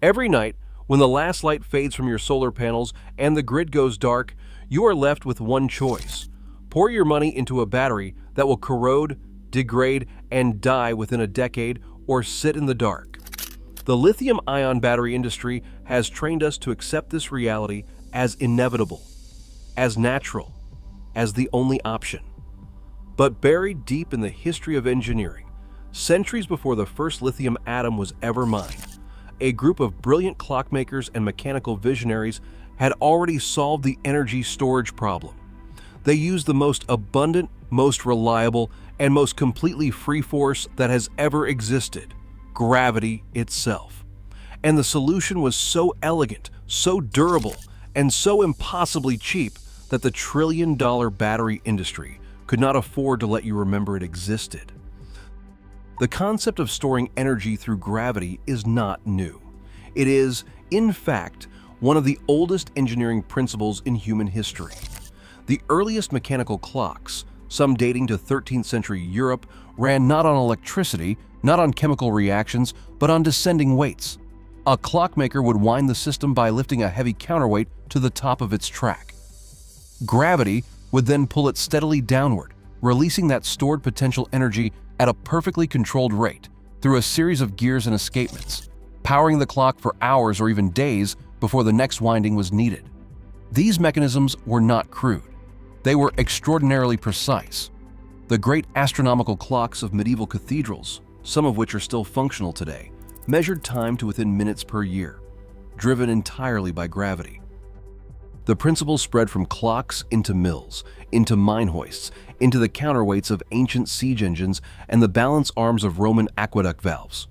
Every night, when the last light fades from your solar panels and the grid goes dark, you are left with one choice. Pour your money into a battery that will corrode, degrade, and die within a decade, or sit in the dark. The lithium-ion battery industry has trained us to accept this reality as inevitable, as natural, as the only option. But buried deep in the history of engineering, centuries before the first lithium atom was ever mined, a group of brilliant clockmakers and mechanical visionaries had already solved the energy storage problem. They used the most abundant, most reliable, and most completely free force that has ever existed, gravity itself. And the solution was so elegant, so durable, and so impossibly cheap that the trillion-dollar battery industry could not afford to let you remember it existed. The concept of storing energy through gravity is not new. It is, in fact, one of the oldest engineering principles in human history. The earliest mechanical clocks, some dating to 13th century Europe, ran not on electricity, not on chemical reactions, but on descending weights. A clockmaker would wind the system by lifting a heavy counterweight to the top of its track. Gravity would then pull it steadily downward, releasing that stored potential energy at a perfectly controlled rate through a series of gears and escapements, powering the clock for hours or even days before the next winding was needed. These mechanisms were not crude. They were extraordinarily precise. The great astronomical clocks of medieval cathedrals, some of which are still functional today, measured time to within minutes per year, driven entirely by gravity. The principle spread from clocks into mills, into mine hoists, into the counterweights of ancient siege engines and the balance arms of Roman aqueduct valves.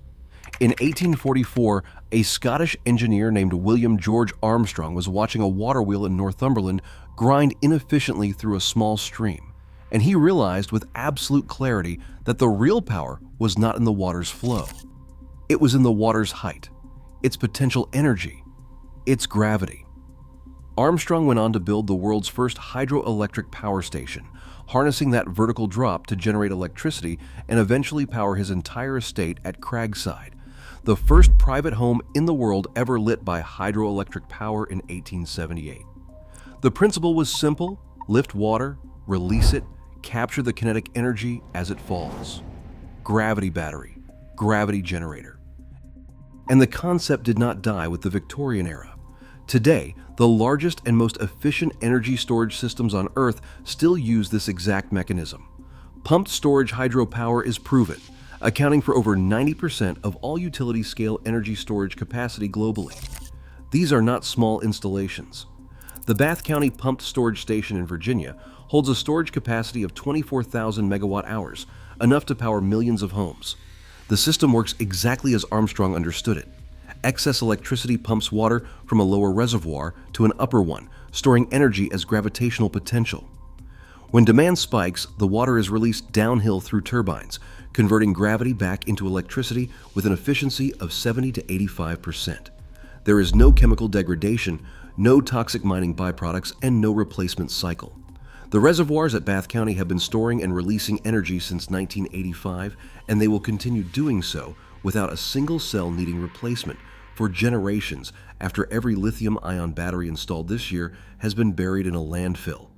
In 1844, a Scottish engineer named William George Armstrong was watching a water wheel in Northumberland grind inefficiently through a small stream, and he realized with absolute clarity that the real power was not in the water's flow. It was in the water's height, its potential energy, its gravity. Armstrong went on to build the world's first hydroelectric power station, harnessing that vertical drop to generate electricity and eventually power his entire estate at Craigside, the first private home in the world ever lit by hydroelectric power in 1878. The principle was simple: lift water, release it, capture the kinetic energy as it falls. Gravity battery, gravity generator. And the concept did not die with the Victorian era. Today, the largest and most efficient energy storage systems on Earth still use this exact mechanism. Pumped storage hydropower is proven, accounting for over 90% of all utility-scale energy storage capacity globally. These are not small installations. The Bath County Pumped Storage Station in Virginia holds a storage capacity of 24,000 megawatt-hours, enough to power millions of homes. The system works exactly as Armstrong understood it. Excess electricity pumps water from a lower reservoir to an upper one, storing energy as gravitational potential. When demand spikes, the water is released downhill through turbines, converting gravity back into electricity with an efficiency of 70 to 85%. There is no chemical degradation, no toxic mining byproducts, and no replacement cycle. The reservoirs at Bath County have been storing and releasing energy since 1985, and they will continue doing so without a single cell needing replacement for generations after every lithium-ion battery installed this year has been buried in a landfill.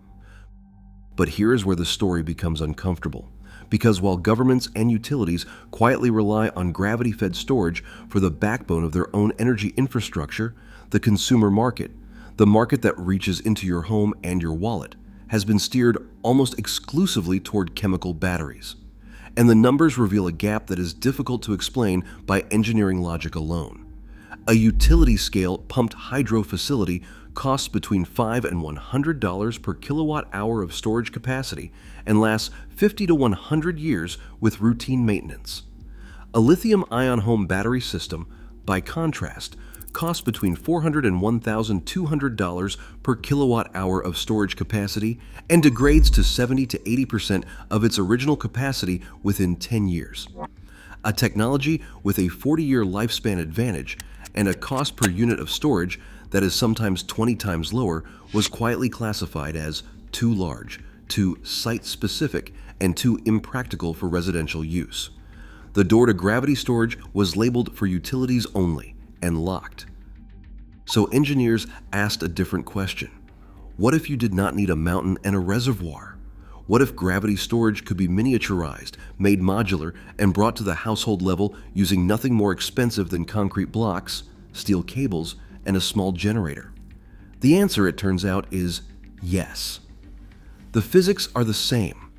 But here is where the story becomes uncomfortable, because while governments and utilities quietly rely on gravity-fed storage for the backbone of their own energy infrastructure, the consumer market, the market that reaches into your home and your wallet, has been steered almost exclusively toward chemical batteries. And the numbers reveal a gap that is difficult to explain by engineering logic alone. A utility-scale pumped hydro facility costs between $5 and $100 per kilowatt-hour of storage capacity and lasts 50 to 100 years with routine maintenance. A lithium-ion home battery system, by contrast, costs between $400 and $1,200 per kilowatt-hour of storage capacity and degrades to 70 to 80% of its original capacity within 10 years. A technology with a 40-year lifespan advantage and a cost per unit of storage that is sometimes 20 times lower was quietly classified as too large, too site-specific, and too impractical for residential use. The door to gravity storage was labeled for utilities only, and locked. So engineers asked a different question. What if you did not need a mountain and a reservoir? What if gravity storage could be miniaturized, made modular, and brought to the household level using nothing more expensive than concrete blocks, steel cables, and a small generator? The answer, it turns out, is yes. The physics are the same,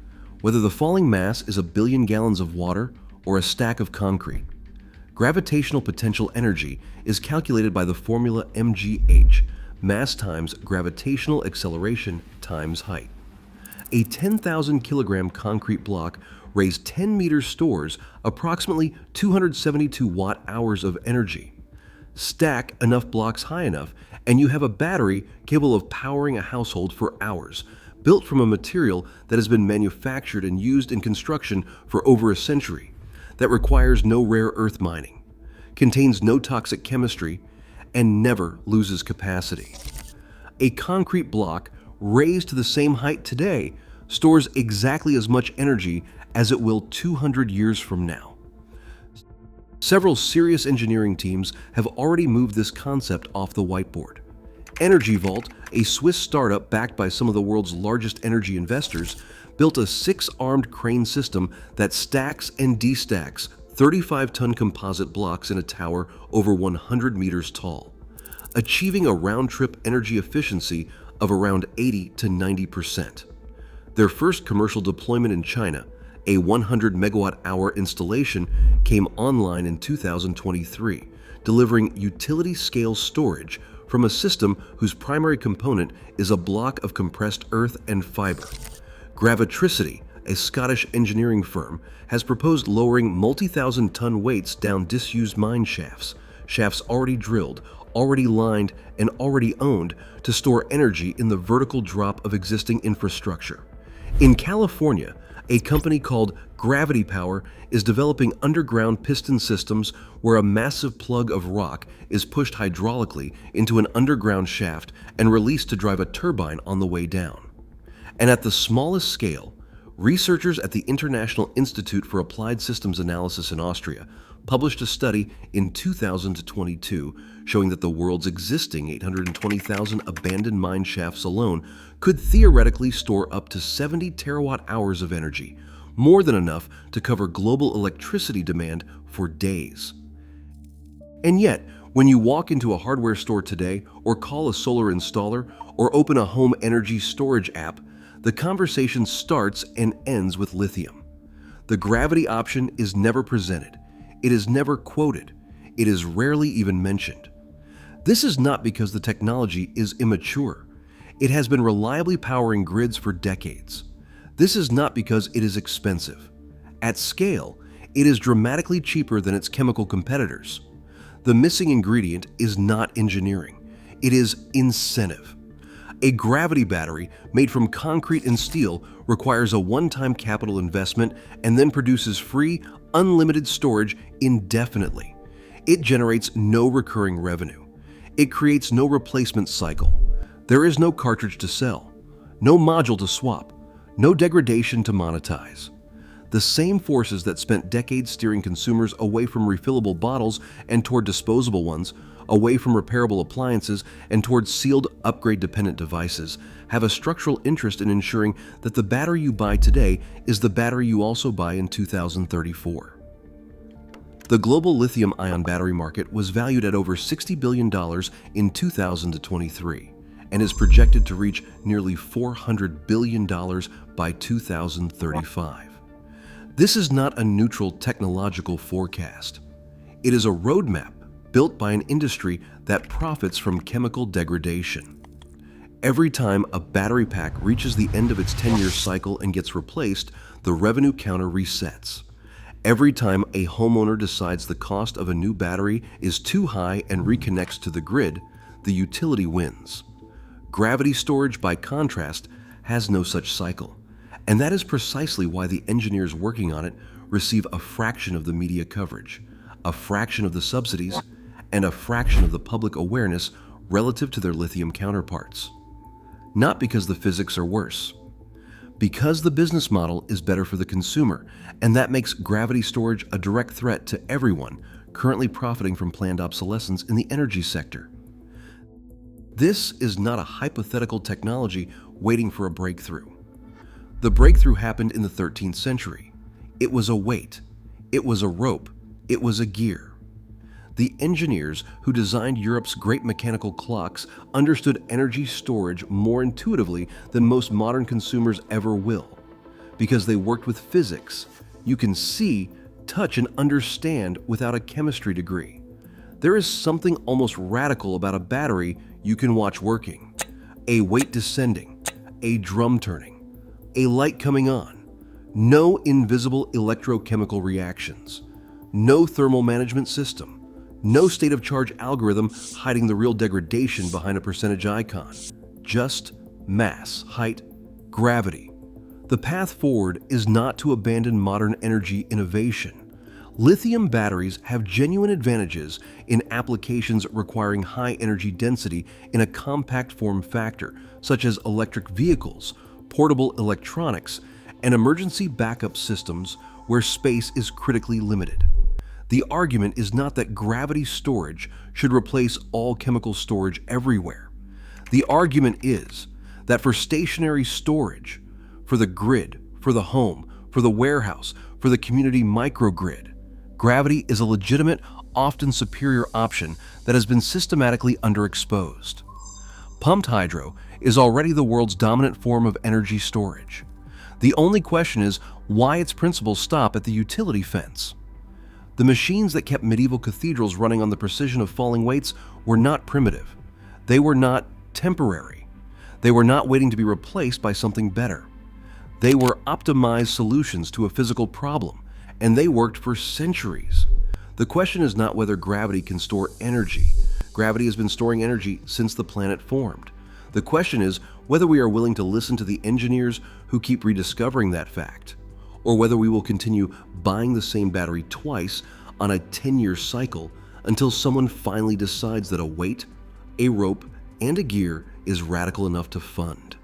whether the falling mass is a billion gallons of water or a stack of concrete. Gravitational potential energy is calculated by the formula mgh, mass times gravitational acceleration times height. A 10,000 kilogram concrete block raised 10 meters stores approximately 272 watt-hours of energy. Stack enough blocks high enough, and you have a battery capable of powering a household for hours, built from a material that has been manufactured and used in construction for over a century, that requires no rare earth mining, contains no toxic chemistry, and never loses capacity. A concrete block raised to the same height today stores exactly as much energy as it will 200 years from now. Several serious engineering teams have already moved this concept off the whiteboard. Energy Vault, a Swiss startup backed by some of the world's largest energy investors, built a 6-armed crane system that stacks and destacks 35-ton composite blocks in a tower over 100 meters tall, achieving a round-trip energy efficiency of around 80 to 90%. Their first commercial deployment in China, a 100 megawatt-hour installation, came online in 2023, delivering utility-scale storage from a system whose primary component is a block of compressed earth and fiber. Gravitricity, a Scottish engineering firm, has proposed lowering multi-thousand-ton weights down disused mine shafts, shafts already drilled, already lined, and already owned, to store energy in the vertical drop of existing infrastructure. In California, a company called Gravity Power is developing underground piston systems where a massive plug of rock is pushed hydraulically into an underground shaft and released to drive a turbine on the way down. And at the smallest scale, researchers at the International Institute for Applied Systems Analysis in Austria published a study in 2022 showing that the world's existing 820,000 abandoned mine shafts alone could theoretically store up to 70 terawatt-hours of energy, more than enough to cover global electricity demand for days. And yet, when you walk into a hardware store today, or call a solar installer, or open a home energy storage app, the conversation starts and ends with lithium. The gravity option is never presented. It is never quoted. It is rarely even mentioned. This is not because the technology is immature. It has been reliably powering grids for decades. This is not because it is expensive. At scale, it is dramatically cheaper than its chemical competitors. The missing ingredient is not engineering. It is incentive. A gravity battery made from concrete and steel requires a one-time capital investment and then produces free, unlimited storage indefinitely. It generates no recurring revenue. It creates no replacement cycle. There is no cartridge to sell, no module to swap, no degradation to monetize. The same forces that spent decades steering consumers away from refillable bottles and toward disposable ones, away from repairable appliances and toward sealed, upgrade-dependent devices, have a structural interest in ensuring that the battery you buy today is the battery you also buy in 2034. The global lithium-ion battery market was valued at over $60 billion in 2023 and is projected to reach nearly $400 billion by 2035. This is not a neutral technological forecast. It is a roadmap built by an industry that profits from chemical degradation. Every time a battery pack reaches the end of its 10-year cycle and gets replaced, the revenue counter resets. Every time a homeowner decides the cost of a new battery is too high and reconnects to the grid, the utility wins. Gravity storage, by contrast, has no such cycle. And that is precisely why the engineers working on it receive a fraction of the media coverage, a fraction of the subsidies, and a fraction of the public awareness relative to their lithium counterparts. Not because the physics are worse. Because the business model is better for the consumer, and that makes gravity storage a direct threat to everyone, currently profiting from planned obsolescence in the energy sector. This is not a hypothetical technology waiting for a breakthrough. The breakthrough happened in the 13th century. It was a weight, it was a rope, it was a gear. The engineers who designed Europe's great mechanical clocks understood energy storage more intuitively than most modern consumers ever will. Because they worked with physics, you can see, touch, and understand without a chemistry degree. There is something almost radical about a battery you can watch working. A weight descending, a drum turning, a light coming on. No invisible electrochemical reactions. No thermal management system. No state of charge algorithm hiding the real degradation behind a percentage icon. Just mass, height, gravity. The path forward is not to abandon modern energy innovation. Lithium batteries have genuine advantages in applications requiring high energy density in a compact form factor, such as electric vehicles, portable electronics, and emergency backup systems where space is critically limited. The argument is not that gravity storage should replace all chemical storage everywhere. The argument is that for stationary storage, for the grid, for the home, for the warehouse, for the community microgrid, gravity is a legitimate, often superior option that has been systematically underexposed. Pumped hydro is already the world's dominant form of energy storage. The only question is why its principles stop at the utility fence. The machines that kept medieval cathedrals running on the precision of falling weights were not primitive. They were not temporary. They were not waiting to be replaced by something better. They were optimized solutions to a physical problem, and they worked for centuries. The question is not whether gravity can store energy. Gravity has been storing energy since the planet formed. The question is whether we are willing to listen to the engineers who keep rediscovering that fact, or whether we will continue buying the same battery twice on a 10-year cycle until someone finally decides that a weight, a rope, and a gear is radical enough to fund.